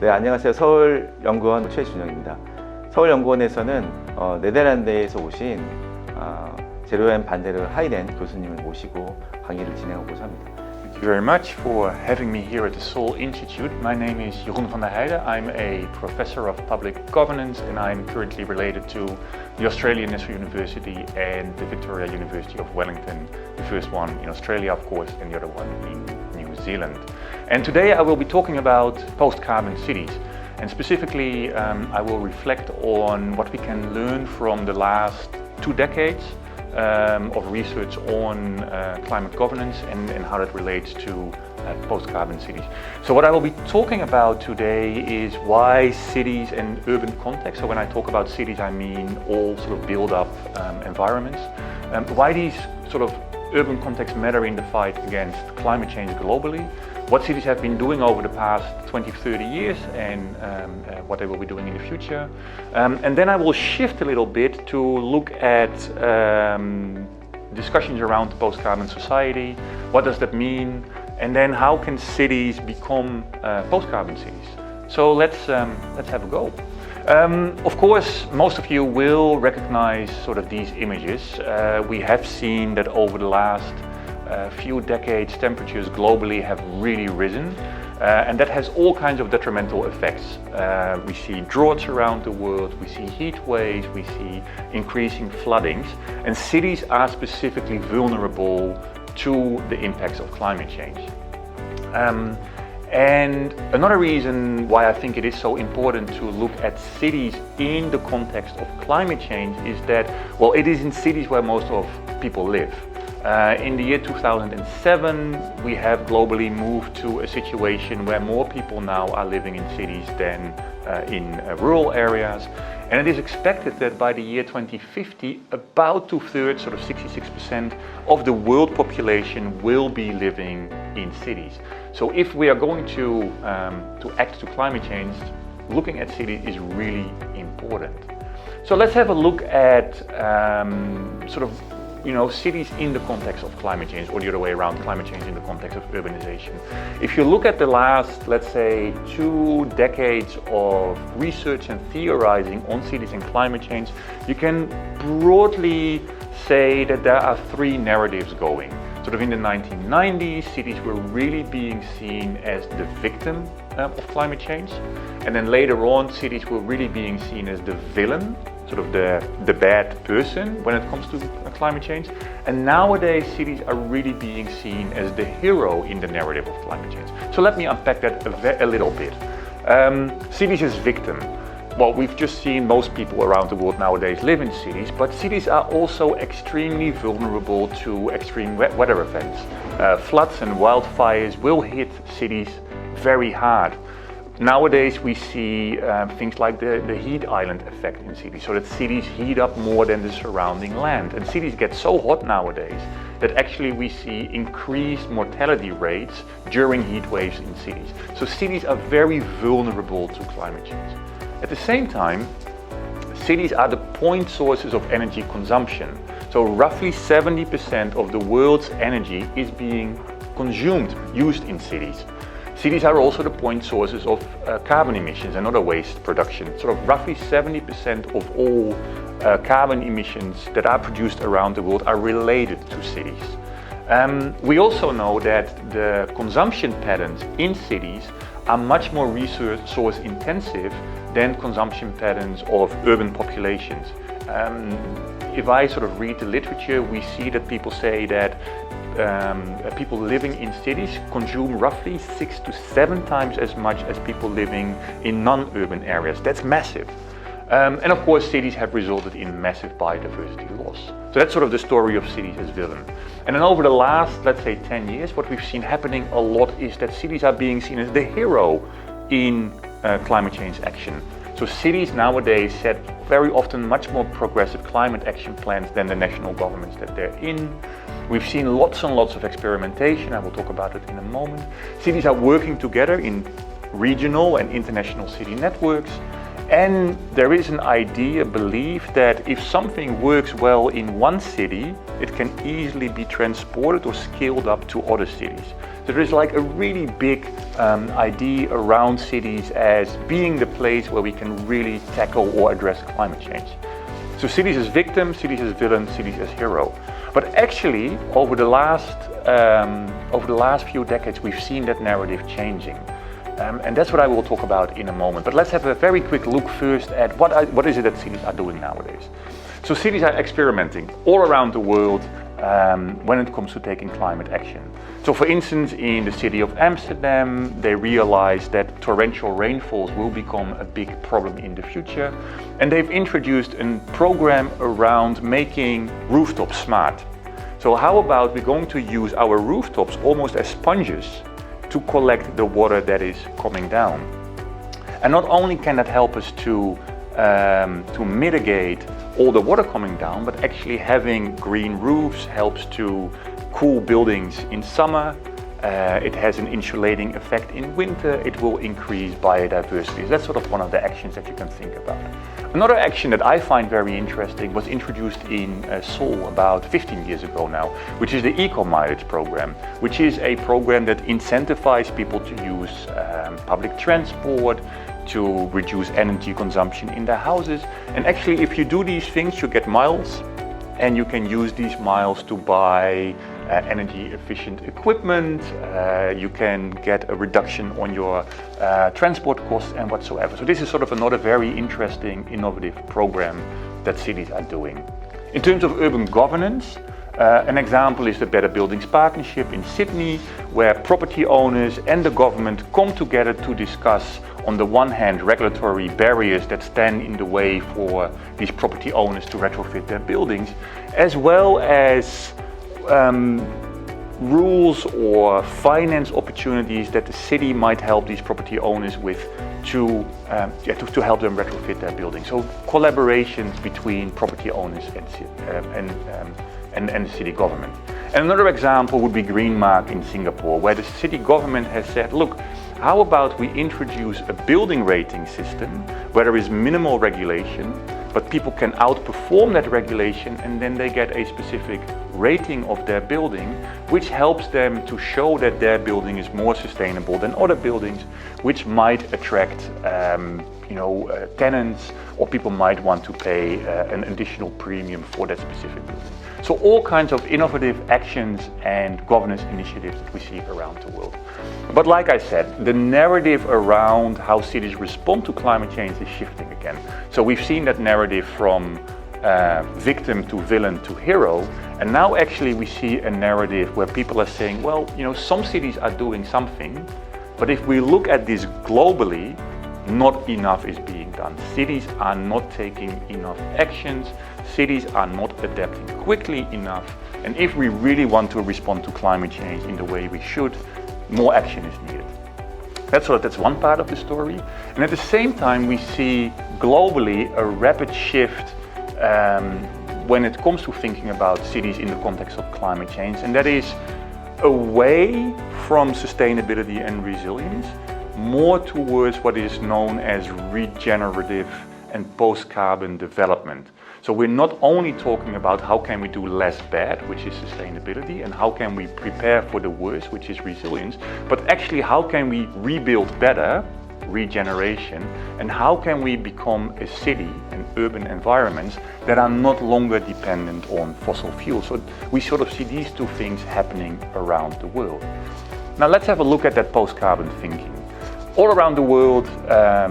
네, 안녕하세요. 서울연구원 최준영입니다. 서울연구원에서는 네덜란드에서 오신 제로엔 반데르 하이덴 교수님을 모시고 강의를 진행하고자 합니다. Thank you very much for having me here at the Seoul Institute. My name is Jeroen van der Heijden. I'm a professor of public governance and I'm currently related to the Australian National University and the Victoria University of Wellington, the first one in Australia, of course, and the other one in New Zealand. And today I will be talking about post-carbon cities. And specifically, I will reflect on what we can learn from the last 2 decades of research on climate governance and how that relates to post-carbon cities. So what I will be talking about today is why cities and urban context, so when I talk about cities I mean all sort of build-up environments, why these sort of urban contexts matter in the fight against climate change globally, what cities have been doing over the past 20-30 years and what they will be doing in the future. And then I will shift a little bit to look at discussions around the post-carbon society, what does that mean, and then how can cities become post-carbon cities. So let's have a go. Of course, most of you will recognize sort of these images. We have seen that over the last few decades, temperatures globally have really risen, and that has all kinds of detrimental effects. We see droughts around the world, we see heat waves, we see increasing floodings, and cities are specifically vulnerable to the impacts of climate change. And another reason why I think it is so important to look at cities in the context of climate change is that, well, it is in cities where most of people live. In the year 2007, we have globally moved to a situation where more people now are living in cities than in rural areas. And it is expected that by the year 2050, about 2/3, sort of 66% of the world population will be living in cities. So if we are going to act to climate change, looking at cities is really important. So let's have a look at cities in the context of climate change, or the other way around, climate change in the context of urbanization. If you look at the last, let's say, 2 decades of research and theorizing on cities and climate change, you can broadly say that there are 3 narratives going. Sort of in the 1990s, cities were really being seen as the victim of climate change. And then later on, cities were really being seen as the villain, sort of the bad person when it comes to climate change. And nowadays, cities are really being seen as the hero in the narrative of climate change. So let me unpack that a little bit. Cities as victim. Well, we've just seen most people around the world nowadays live in cities, but cities are also extremely vulnerable to extreme weather events. Floods and wildfires will hit cities very hard. Nowadays we see things like the heat island effect in cities, so that cities heat up more than the surrounding land. And cities get so hot nowadays that actually we see increased mortality rates during heat waves in cities. So cities are very vulnerable to climate change. At the same time, cities are the point sources of energy consumption. So roughly 70% of the world's energy is being used in cities. Cities are also the point sources of carbon emissions and other waste production. Sort of roughly 70% of all carbon emissions that are produced around the world are related to cities. We also know that the consumption patterns in cities are much more resource intensive than consumption patterns of urban populations. If I sort of read the literature, we see that people say that people living in cities consume roughly 6 to 7 times as much as people living in non-urban areas. That's massive. And of course, cities have resulted in massive biodiversity loss. So that's sort of the story of cities as villain. And then over the last, let's say, 10 years, what we've seen happening a lot is that cities are being seen as the hero in climate change action. So cities nowadays set very often much more progressive climate action plans than the national governments that they're in. We've seen lots and lots of experimentation. I will talk about it in a moment. Cities are working together in regional and international city networks. And there is an idea, a belief that if something works well in one city, it can easily be transported or scaled up to other cities. So there is like a really big idea around cities as being the place where we can really tackle or address climate change. So cities as victims, cities as villains, cities as hero. But actually, over the last few decades, we've seen that narrative changing. And that's what I will talk about in a moment. But let's have a very quick look first at what is it that cities are doing nowadays. So cities are experimenting all around the world when it comes to taking climate action. So for instance, in the city of Amsterdam, they realized that torrential rainfalls will become a big problem in the future. And they've introduced a program around making rooftops smart. So how about we're going to use our rooftops almost as sponges to collect the water that is coming down. And not only can that help us to mitigate all the water coming down, but actually having green roofs helps to cool buildings in summer. It has an insulating effect in winter. It will increase biodiversity. That's sort of one of the actions that you can think about. Another action that I find very interesting was introduced in Seoul about 15 years ago now, which is the eco-mileage program, which is a program that incentivizes people to use public transport, to reduce energy consumption in their houses. And actually, if you do these things, you get miles, and you can use these miles to buy energy efficient equipment. You can get a reduction on your transport costs and whatsoever. So this is sort of another very interesting, innovative program that cities are doing. In terms of urban governance, an example is the Better Buildings Partnership in Sydney, where property owners and the government come together to discuss, on the one hand, regulatory barriers that stand in the way for these property owners to retrofit their buildings, as well as rules or finance opportunities that the city might help these property owners with to help them retrofit their buildings. So collaborations between property owners and the city government. And another example would be Greenmark in Singapore, where the city government has said, look, how about we introduce a building rating system where there is minimal regulation, but people can outperform that regulation, and then they get a specific rating of their building, which helps them to show that their building is more sustainable than other buildings, which might attract tenants, or people might want to pay an additional premium for that specific building. So all kinds of innovative actions and governance initiatives that we see around the world. But like I said, the narrative around how cities respond to climate change is shifting again. So we've seen that narrative from victim to villain to hero, and now actually we see a narrative where people are saying, well, some cities are doing something, but if we look at this globally, not enough is being done. Cities are not taking enough actions. Cities are not adapting quickly enough. And if we really want to respond to climate change in the way we should, more action is needed. That's one part of the story. And at the same time, we see globally a rapid shift when it comes to thinking about cities in the context of climate change. And that is away from sustainability and resilience, more towards what is known as regenerative and post-carbon development. So we're not only talking about how can we do less bad, which is sustainability, and how can we prepare for the worst, which is resilience, but actually how can we rebuild better, regeneration, and how can we become a city and urban environments that are not longer dependent on fossil fuels. So we sort of see these two things happening around the world. Now let's have a look at that post-carbon thinking. All around the world,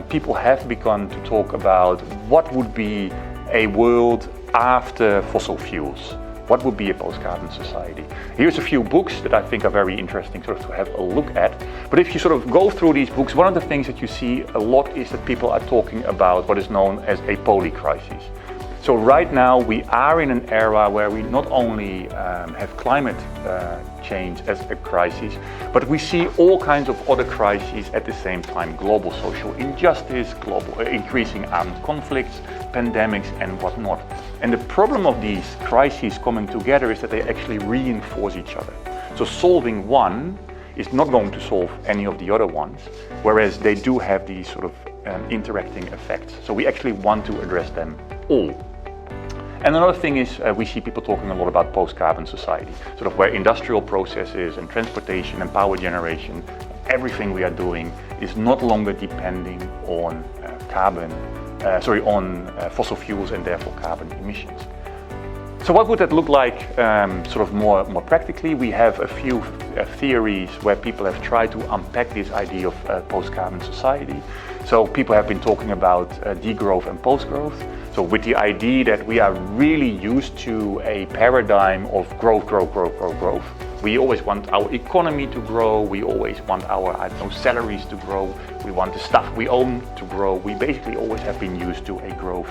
people have begun to talk about what would be a world after fossil fuels. What would be a post-carbon society? Here's a few books that I think are very interesting sort of to have a look at. But if you sort of go through these books, one of the things that you see a lot is that people are talking about what is known as a polycrisis. So right now we are in an era where we not only have climate change as a crisis, but we see all kinds of other crises at the same time. Global social injustice, global increasing armed conflicts, pandemics and whatnot. And the problem of these crises coming together is that they actually reinforce each other. So solving one is not going to solve any of the other ones, whereas they do have these sort of interacting effects. So we actually want to address them all. And another thing is we see people talking a lot about post-carbon society, sort of where industrial processes and transportation and power generation, everything we are doing is not longer depending on fossil fuels and therefore carbon emissions. So what would that look like sort of more practically? We have a few theories where people have tried to unpack this idea of post-carbon society. So people have been talking about degrowth and post-growth. So with the idea that we are really used to a paradigm of growth. We always want our economy to grow. We always want our salaries to grow. We want the stuff we own to grow. We basically always have been used to a growth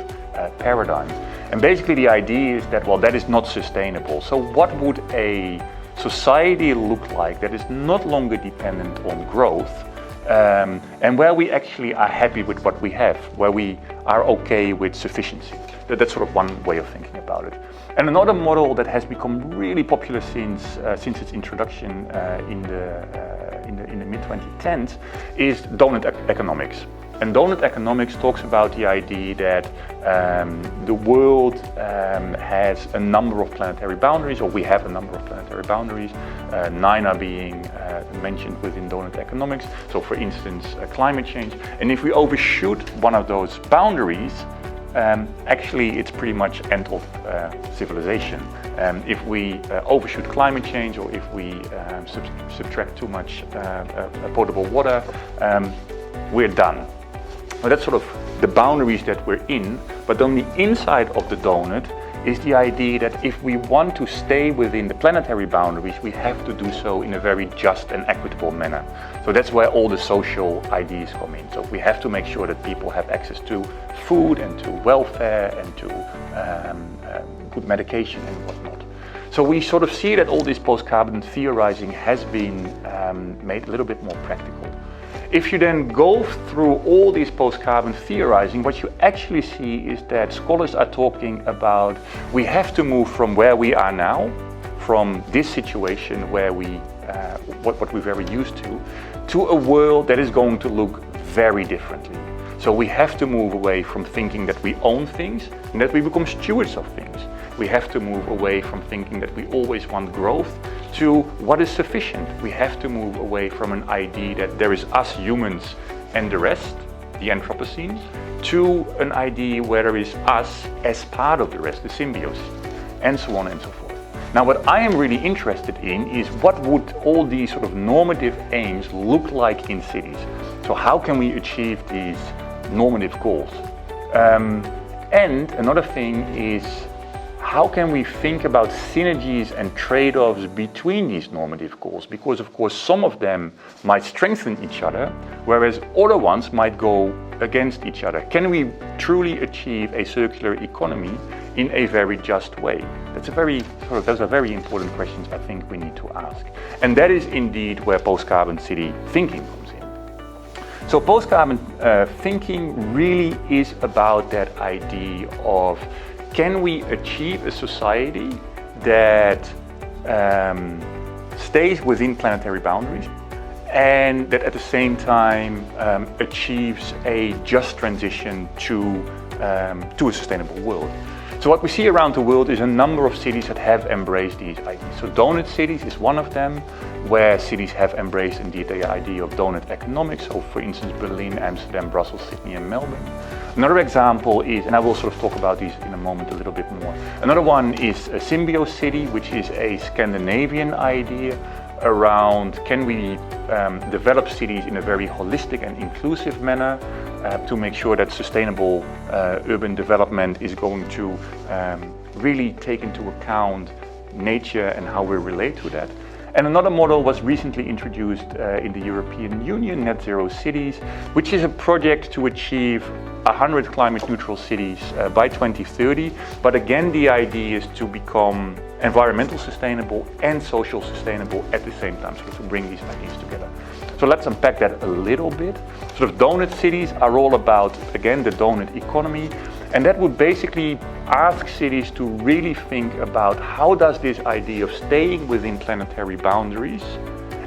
paradigm. And basically the idea is that, well, that is not sustainable. So what would a society look like that is not longer dependent on growth, and where we actually are happy with what we have, where we are okay with sufficiency? That's sort of one way of thinking about it. And another model that has become really popular since its introduction in the mid-2010s is donut economics. And donut economics talks about the idea that the world has a number of planetary boundaries, or we have a number of planetary boundaries. 9 are being mentioned within donut economics. So for instance, climate change. And if we overshoot one of those boundaries, actually it's pretty much end of civilization. If we overshoot climate change, or if we subtract too much potable water, we're done. Well, that's sort of the boundaries that we're in, but on the inside of the donut is the idea that if we want to stay within the planetary boundaries, we have to do so in a very just and equitable manner. So that's where all the social ideas come in. So we have to make sure that people have access to food and to welfare and to good medication and whatnot. So we sort of see that all this post-carbon theorizing has been made a little bit more practical. If you then go through all these post-carbon theorizing, what you actually see is that scholars are talking about we have to move from where we are now, from this situation where we, what we're very used to a world that is going to look very differently. So we have to move away from thinking that we own things and that we become stewards of things. We have to move away from thinking that we always want growth to what is sufficient. We have to move away from an idea that there is us humans and the rest, the Anthropocene, to an idea where there is us as part of the rest, the symbiosis, and so on and so forth. Now what I am really interested in is what would all these sort of normative aims look like in cities? So how can we achieve these normative goals? And another thing is, how can we think about synergies and trade-offs between these normative goals? Because of course some of them might strengthen each other, whereas other ones might go against each other. Can we truly achieve a circular economy in a very just way? Those are very important questions I think we need to ask. And that is indeed where post-carbon city thinking comes in. So post-carbon thinking really is about that idea of, can we achieve a society that stays within planetary boundaries and that at the same time achieves a just transition to a sustainable world? So what we see around the world is a number of cities that have embraced these ideas. So donut cities is one of them, where cities have embraced indeed the idea of donut economics. So for instance, Berlin, Amsterdam, Brussels, Sydney and Melbourne. Another example is, and I will sort of talk about these in a moment a little bit more. Another one is a Symbio city, which is a Scandinavian idea around, can we develop cities in a very holistic and inclusive manner to make sure that sustainable urban development is going to really take into account nature and how we relate to that. And another model was recently introduced in the European Union, Net Zero Cities, which is a project to achieve 100 climate neutral cities by 2030. But again, the idea is to become environmental sustainable and social sustainable at the same time, so to bring these ideas together. So let's unpack that a little bit. Sort of donut cities are all about, again, the donut economy. And that would basically ask cities to really think about how does this idea of staying within planetary boundaries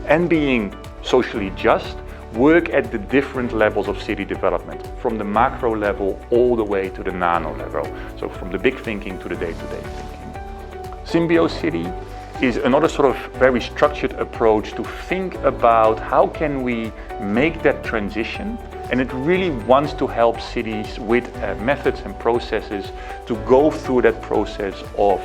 and being socially just, work at the different levels of city development, from the macro level all the way to the nano level. So from the big thinking to the day-to-day thinking. Symbiocity is another sort of very structured approach to think about how can we make that transition, and it really wants to help cities with methods and processes to go through that process of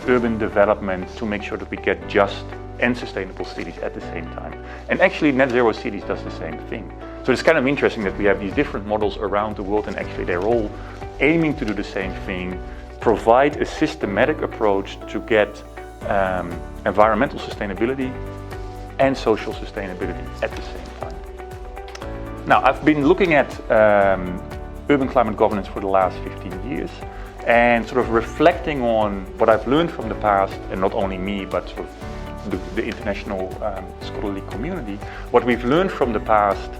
urban development to make sure that we get just and sustainable cities at the same time. And actually Net Zero Cities does the same thing. So it's kind of interesting that we have these different models around the world, and actually they're all aiming to do the same thing, provide a systematic approach to get environmental sustainability and social sustainability at the same time. Now, I've been looking at urban climate governance for the last 15 years and sort of reflecting on what I've learned from the past, and not only me, but sort of the international scholarly community, what we've learned from the past,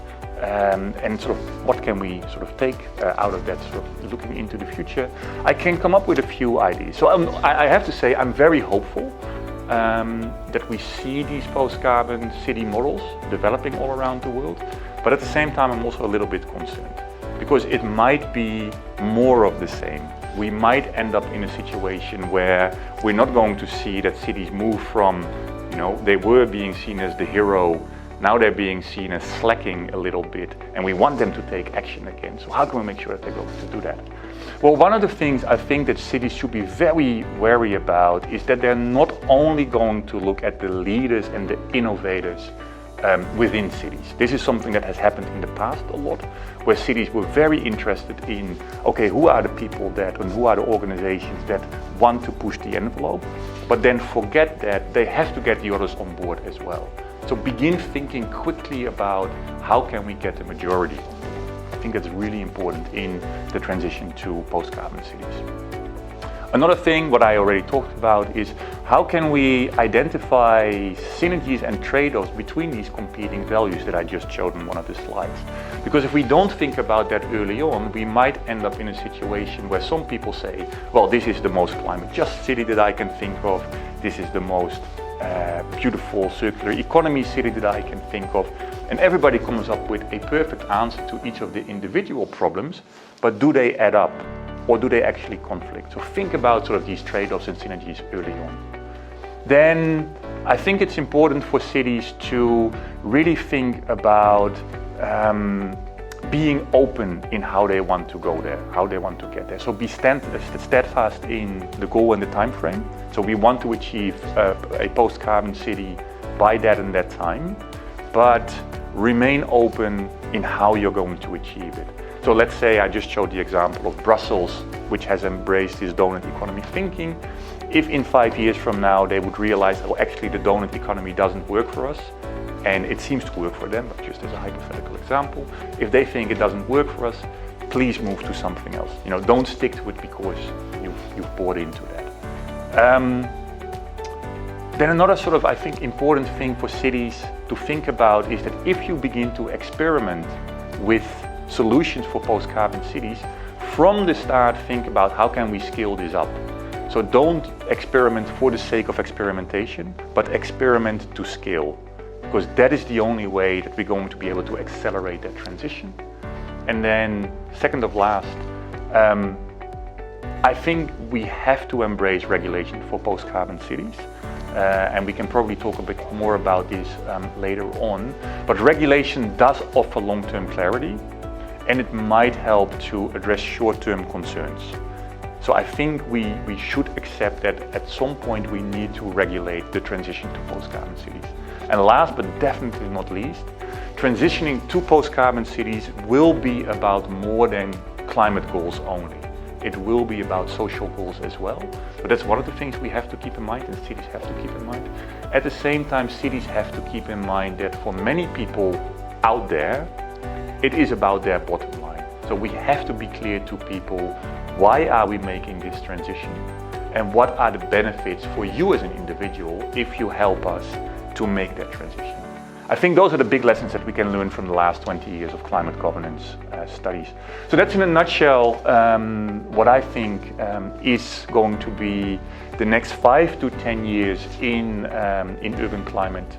and sort of what can we sort of take out of that, sort of looking into the future. I can come up with a few ideas. So I have to say I'm very hopeful that we see these post-carbon city models developing all around the world, but at the same time I'm also a little bit concerned, because it might be more of the same. We might end up in a situation where we're not going to see that cities move from, they were being seen as the hero, now they're being seen as slacking a little bit, and we want them to take action again. So how can we make sure that they're going to do that? Well, one of the things I think that cities should be very wary about is that they're not only going to look at the leaders and the innovators within cities. This is something that has happened in the past a lot, where cities were very interested in, okay, who are the people that, and who are the organizations that want to push the envelope, but then forget that they have to get the others on board as well. So begin thinking quickly about how can we get the majority on board. I think that's really important in the transition to post-carbon cities. Another thing, what I already talked about, is how can we identify synergies and trade-offs between these competing values that I just showed in one of the slides. Because if we don't think about that early on, we might end up in a situation where some people say, well, this is the most climate just city that I can think of, this is the most beautiful circular economy city that I can think of, and everybody comes up with a perfect answer to each of the individual problems, but do they add up? Or do they actually conflict? So think about sort of these trade-offs and synergies early on. Then I think it's important for cities to really think about being open in how they want to go there, how they want to get there. So be steadfast in the goal and the time frame. So we want to achieve a post-carbon city by that and that time, but remain open in how you're going to achieve it. So let's say I just showed the example of Brussels, which has embraced this donut economy thinking. If in 5 years from now they would realize, oh, actually the donut economy doesn't work for us, and it seems to work for them, but just as a hypothetical example, if they think it doesn't work for us, please move to something else. Don't stick to it because you've bought into that. Then another sort of, I think, important thing for cities to think about is that if you begin to experiment with solutions for post-carbon cities, from the start think about how can we scale this up. So don't experiment for the sake of experimentation, but experiment to scale, because that is the only way that we're going to be able to accelerate that transition. And then second of last, I think we have to embrace regulation for post-carbon cities. And we can probably talk a bit more about this later on. But regulation does offer long-term clarity, and it might help to address short-term concerns. So I think we should accept that at some point we need to regulate the transition to post-carbon cities. And last but definitely not least, transitioning to post-carbon cities will be about more than climate goals only. It will be about social goals as well. But that's one of the things we have to keep in mind, and cities have to keep in mind. At the same time, cities have to keep in mind that for many people out there, it is about their bottom line. So we have to be clear to people, why are we making this transition? And what are the benefits for you as an individual if you help us to make that transition? I think those are the big lessons that we can learn from the last 20 years of climate governance studies. So that's in a nutshell what I think is going to be the next 5 to 10 years in urban climate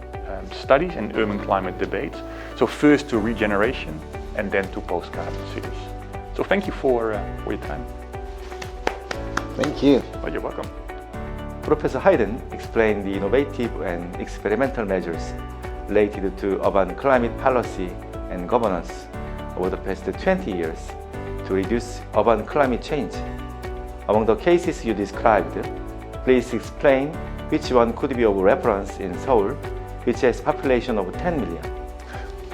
studies and urban climate debates. So first to regeneration and then to post-carbon cities. So thank you for your time. Thank you. Oh, you're welcome. Professor Heijden explained the innovative and experimental measures related to urban climate policy and governance over the past 20 years to reduce urban climate change. Among the cases you described, please explain which one could be of reference in Seoul, which has a population of 10 million.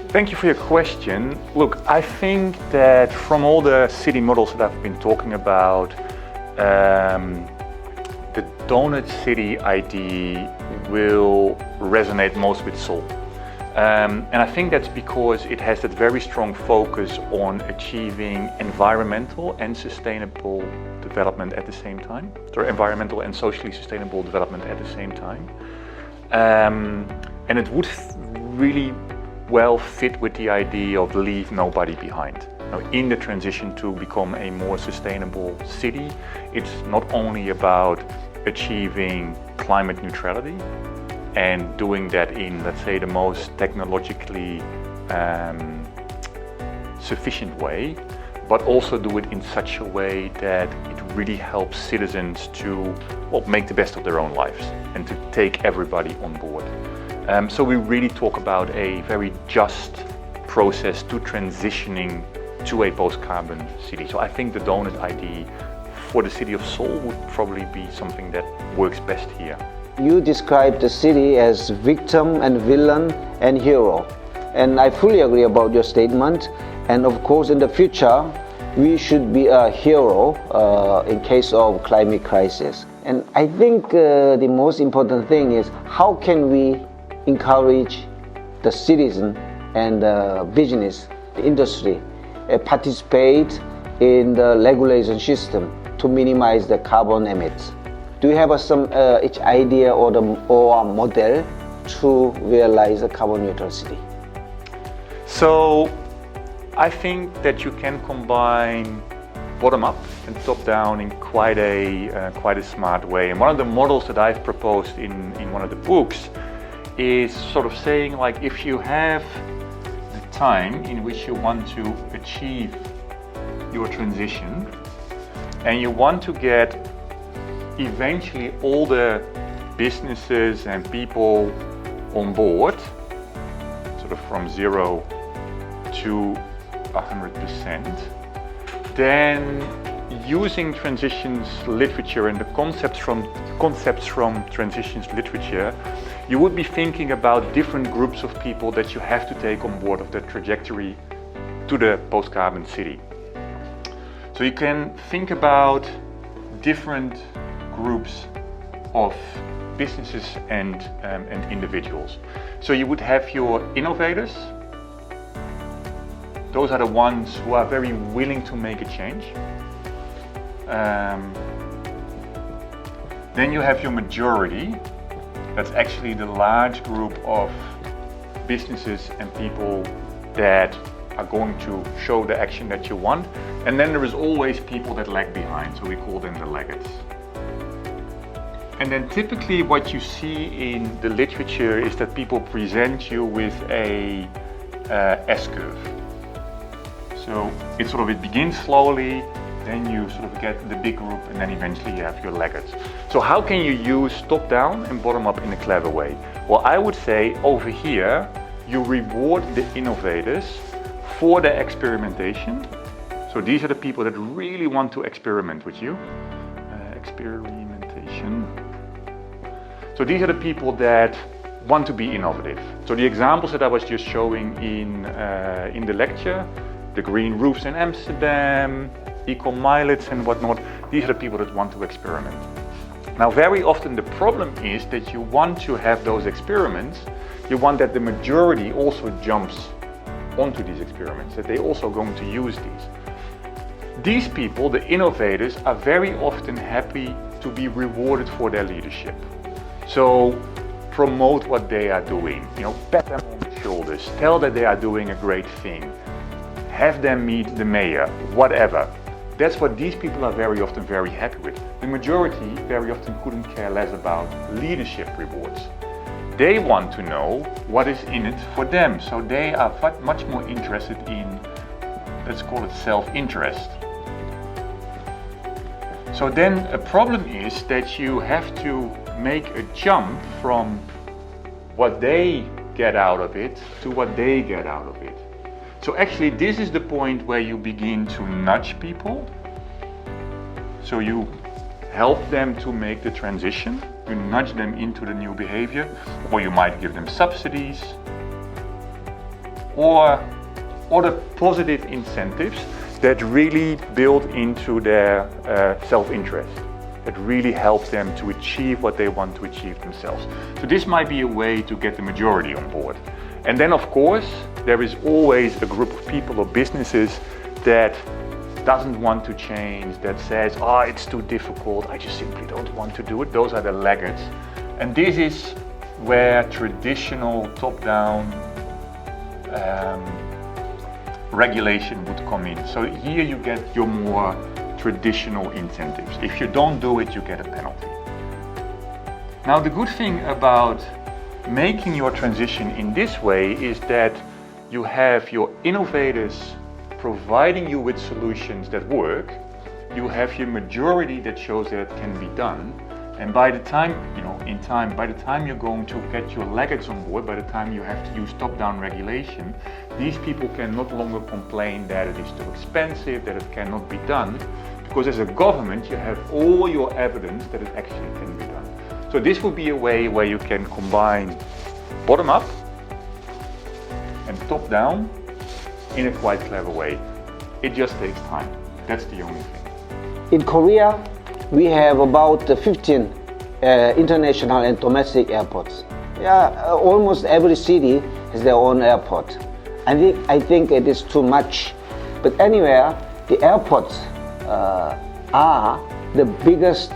Thank you for your question. Look, I think that from all the city models that I've been talking about, the donut city idea will resonate most with Seoul. And I think that's because it has that very strong focus on achieving environmental and sustainable development at the same time. So environmental and socially sustainable development at the same time. And it would really well fit with the idea of leave nobody behind. Now, in the transition to become a more sustainable city, it's not only about achieving climate neutrality and doing that in, let's say, the most technologically sufficient way, but also do it in such a way that it really helps citizens to make the best of their own lives and to take everybody on board. So we really talk about a very just process to transitioning to a post-carbon city. So I think the donut idea for the city of Seoul would probably be something that works best here. You described the city as victim and villain and hero. And I fully agree about your statement. And of course, in the future, we should be a hero in case of climate crisis. And I think the most important thing is how can we encourage the citizen and business, the industry, participate in the regulation system to minimize the carbon emits. Do you have some each idea or model to realize a carbon neutral city? So I think that you can combine bottom up and top down in quite a smart way. And one of the models that I've proposed in one of the books is sort of saying, like, if you have the time in which you want to achieve your transition and you want to get eventually all the businesses and people on board, sort of from 0 to 100%, then using transitions literature and the concepts from transitions literature, you would be thinking about different groups of people that you have to take on board of the trajectory to the post-carbon city. So you can think about different groups of businesses and individuals. So you would have your innovators. Those are the ones who are very willing to make a change. Then you have your majority. That's actually the large group of businesses and people that are going to show the action that you want. And then there is always people that lag behind, so we call them the laggards. And then typically what you see in the literature is that people present you with a S-curve. So it begins slowly, then you sort of get the big group, and then eventually you have your laggards. So how can you use top-down and bottom-up in a clever way? Well, I would say over here, you reward the innovators for their experimentation. So these are the people that really want to experiment with you. Experimentation. So these are the people that want to be innovative. So the examples that I was just showing in the lecture, the green roofs in Amsterdam, eco-mileage and whatnot, these are the people that want to experiment. Now, very often the problem is that you want to have those experiments, you want that the majority also jumps onto these experiments, that they also going to use these. These people, the innovators, are very often happy to be rewarded for their leadership. So promote what they are doing, pat them on the shoulders, tell that they are doing a great thing, have them meet the mayor, whatever. That's what these people are very often very happy with. The majority very often couldn't care less about leadership rewards. they want to know what is in it for them. So they are much more interested in, let's call it self-interest. So then a problem is that you have to make a jump from what they get out of it to what they get out of it. So actually this is the point where you begin to nudge people. So you help them to make the transition, you nudge them into the new behavior, or you might give them subsidies or other positive incentives that really build into their self-interest, that really helps them to achieve what they want to achieve themselves. So this might be a way to get the majority on board. And then of course, there is always a group of people or businesses that doesn't want to change, that says, oh, it's too difficult, I just simply don't want to do it. Those are the laggards. And this is where traditional top-down regulation would come in. So here you get your more traditional incentives. If you don't do it, you get a penalty. Now the good thing about making your transition in this way is that you have your innovators providing you with solutions that work. You have your majority that shows that it can be done. And by the time, by the time you're going to get your laggards on board, by the time you have to use top-down regulation, these people can no longer complain that it is too expensive, that it cannot be done, because as a government you have all your evidence that it actually can be done. So this would be a way where you can combine bottom-up and top-down in a quite clever way. It just takes time. That's the only thing. In Korea, we have about 15 international and domestic airports. Almost every city has their own airport. I think it is too much. But anyway, the airports are the biggest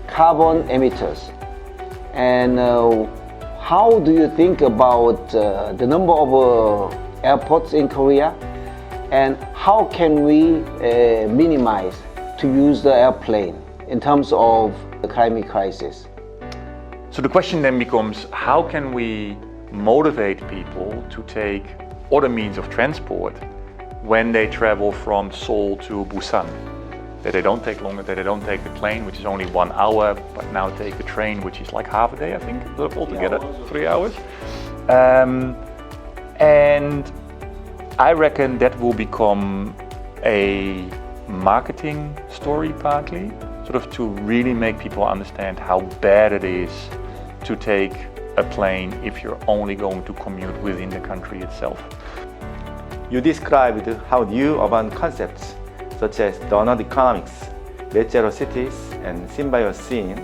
carbon emitters. And how do you think about the number of airports in Korea? And how can we minimize to use the airplane in terms of the climate crisis? So the question then becomes, how can we motivate people to take other means of transport when they travel from Seoul to Busan? That they don't take longer, that they don't take the plane, which is only 1 hour, but now take the train, which is like half a day, I think, altogether, 3 hours. And I reckon that will become a marketing story partly, sort of to really make people understand how bad it is to take a plane if you're only going to commute within the country itself. You described how new urban concepts such as donut economics, net zero cities, and symbiosis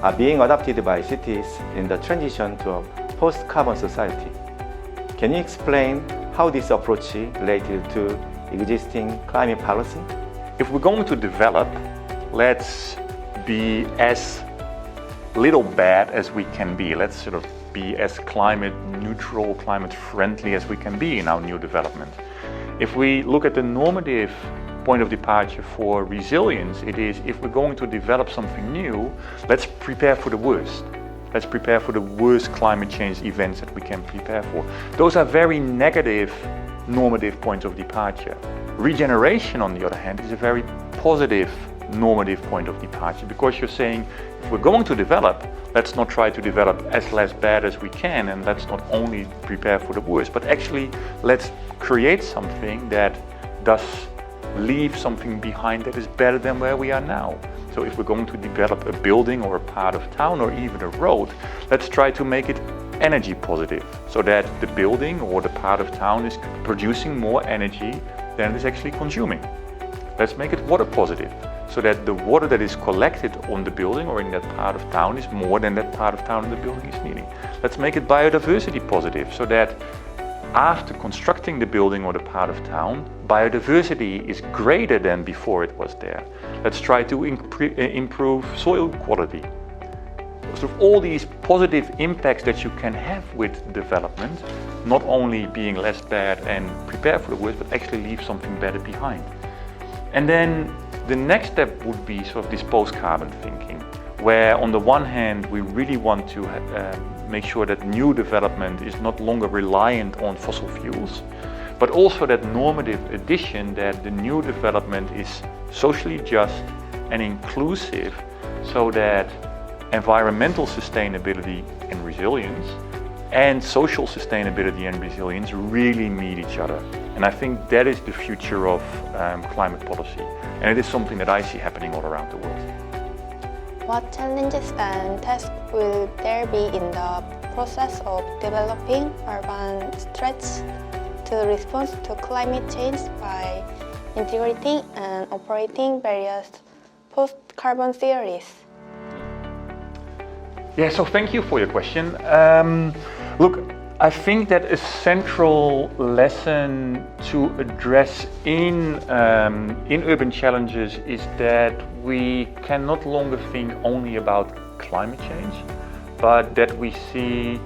are being adopted by cities in the transition to a post-carbon society. Can you explain how this approach related to existing climate policy? If we're going to develop, let's be as little bad as we can be. Let's sort of be as climate neutral, climate friendly as we can be in our new development. If we look at the normative point of departure for resilience, it is if we're going to develop something new, let's prepare for the worst. Let's prepare for the worst climate change events that we can prepare for. Those are very negative normative points of departure. Regeneration, on the other hand, is a very positive normative point of departure, because you're saying if we're going to develop, let's not try to develop as less bad as we can, and let's not only prepare for the worst, but actually let's create something that does leave something behind that is better than where we are now. So if we're going to develop a building or a part of town or even a road, let's try to make it energy positive, so that the building or the part of town is producing more energy than it is actually consuming. Let's make it water positive, so that the water that is collected on the building or in that part of town is more than that part of town in the building is needing. Let's make it biodiversity positive, so that after constructing the building or the part of town, biodiversity is greater than before it was there. Let's try to improve soil quality. So all these positive impacts that you can have with development, not only being less bad and prepare for the worst, but actually leave something better behind. And then the next step would be sort of this post-carbon thinking, where on the one hand we really want to make sure that new development is not longer reliant on fossil fuels, but also that normative addition that the new development is socially just and inclusive, so that environmental sustainability and resilience and social sustainability and resilience really meet each other. And I think that is the future of climate policy. And it is something that I see happening all around the world. What challenges and tasks will there be in the process of developing urban strategies to respond to climate change by integrating and operating various post-carbon theories? Yeah, so thank you for your question. Look, I think that a central lesson to address in urban challenges is that we can no longer think only about climate change, but that we see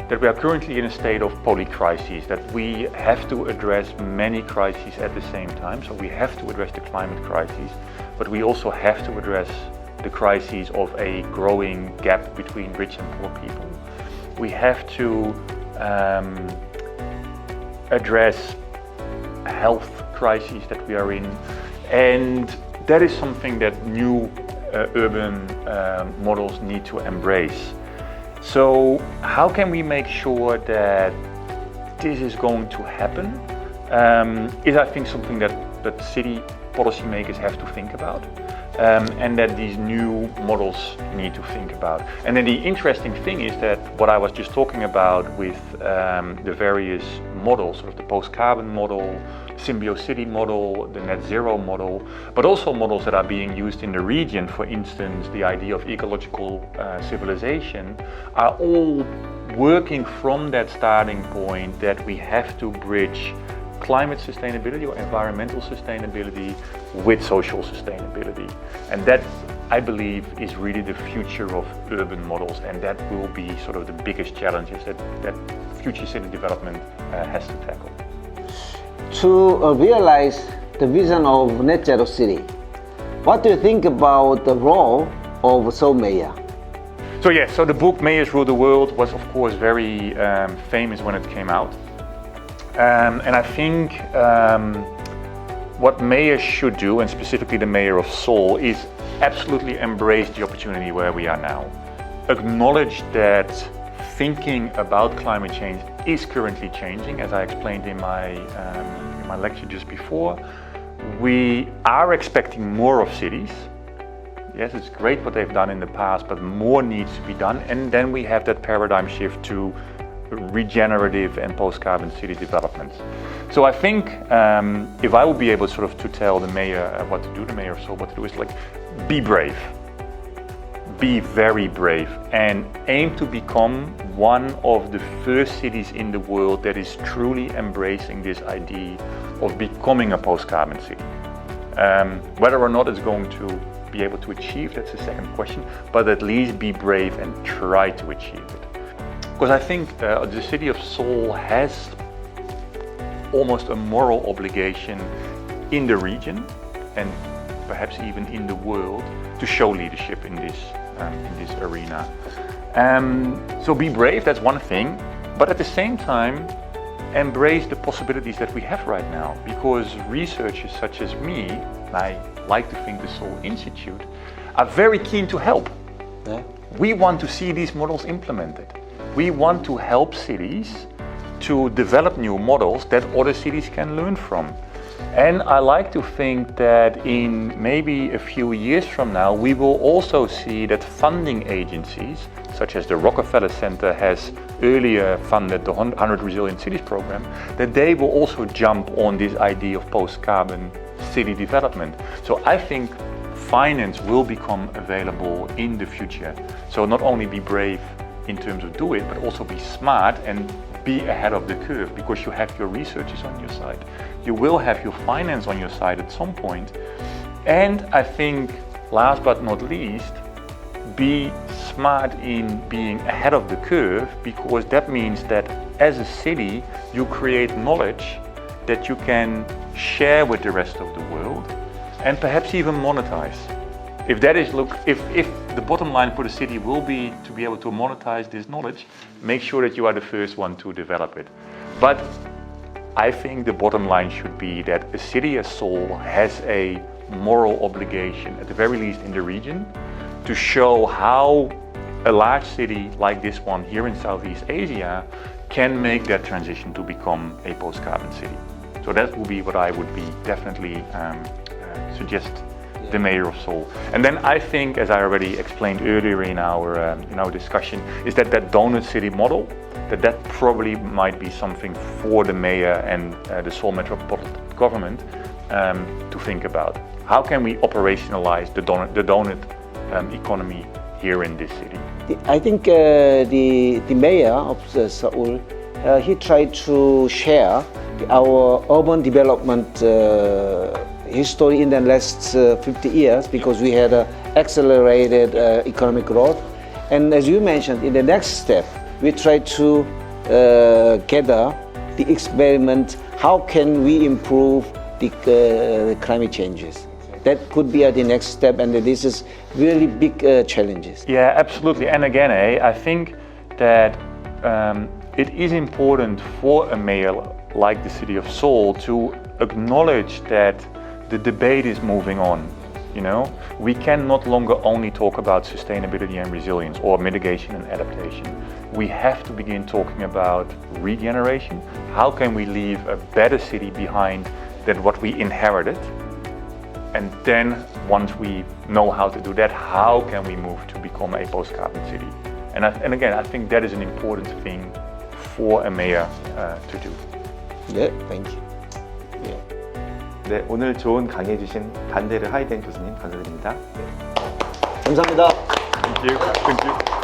that we are currently in a state of polycrises, that we have to address many crises at the same time. So we have to address the climate crisis, but we also have to address the crises of a growing gap between rich and poor people. We have to address health crises that we are in, and that is something that new urban models need to embrace. So how can we make sure that this is going to happen is, I think, something that city policymakers have to think about. And that these new models need to think about. And then the interesting thing is that what I was just talking about with the various models, sort of the post-carbon model, Symbio-City model, the net zero model, but also models that are being used in the region, for instance, the idea of ecological civilization, are all working from that starting point that we have to bridge climate sustainability or environmental sustainability with social sustainability. And that, I believe, is really the future of urban models, and that will be sort of the biggest challenges that future city development has to tackle. To realize the vision of net zero city, what do you think about the role of Seoul Mayor? So the book Mayors Rule the World was, of course, very famous when it came out. And I think what mayors should do, and specifically the mayor of Seoul, is absolutely embrace the opportunity where we are now. Acknowledge that thinking about climate change is currently changing, as I explained in my lecture just before. We are expecting more of cities. Yes, it's great what they've done in the past, but more needs to be done. And then we have that paradigm shift to regenerative and post-carbon city developments. So I think if I would be able sort of to tell the mayor what to do, the mayor of Seoul what to do, is like, be brave. Be very brave and aim to become one of the first cities in the world that is truly embracing this idea of becoming a post-carbon city. Whether or not it's going to be able to achieve, that's the second question, but at least be brave and try to achieve it. Because I think the city of Seoul has almost a moral obligation in the region and perhaps even in the world to show leadership in this arena. So be brave, that's one thing, but at the same time embrace the possibilities that we have right now, because researchers such as me, and I like to think the Seoul Institute, are very keen to help. Yeah. We want to see these models implemented. We want to help cities to develop new models that other cities can learn from. And I like to think that in maybe a few years from now, we will also see that funding agencies, such as the Rockefeller Center has earlier funded the 100 Resilient Cities program, that they will also jump on this idea of post-carbon city development. So I think finance will become available in the future. So not only be brave in terms of do it, but also be smart and be ahead of the curve, because you have your researchers on your side. You will have your finance on your side at some point. And I think, last but not least, be smart in being ahead of the curve, because that means that as a city, you create knowledge that you can share with the rest of the world and perhaps even monetize. if that is if the bottom line for the city will be to be able to monetize this knowledge, make sure that you are the first one to develop it. But I think the bottom line should be that a city as Seoul has a moral obligation, at the very least in the region, to show how a large city like this one here in Southeast Asia can make that transition to become a post-carbon city. So that would be what I would be definitely suggest the mayor of Seoul. And then I think, as I already explained earlier in our discussion, is that donut city model, that probably might be something for the mayor and the Seoul metropolitan government to think about. How can we operationalize the donut economy here in this city? I think the mayor of Seoul, he tried to share our urban development history in the last 50 years, because we had accelerated economic growth. And as you mentioned, in the next step, we try to gather the experiment, how can we improve the climate changes. That could be the next step, and this is really big challenges. Yeah, absolutely. And again, I think that it is important for a mayor like the city of Seoul to acknowledge that the debate is moving on. You know, we can no longer only talk about sustainability and resilience or mitigation and adaptation. We have to begin talking about regeneration. How can we leave a better city behind than what we inherited? And then once we know how to do that, how can we move to become a post-carbon city? And again, I think that is an important thing for a mayor to do. Yeah, thank you. Yeah. 네, 오늘 좋은 강의해 주신 반데르 하이덴 교수님 감사드립니다. 감사합니다. Thank you. Thank you.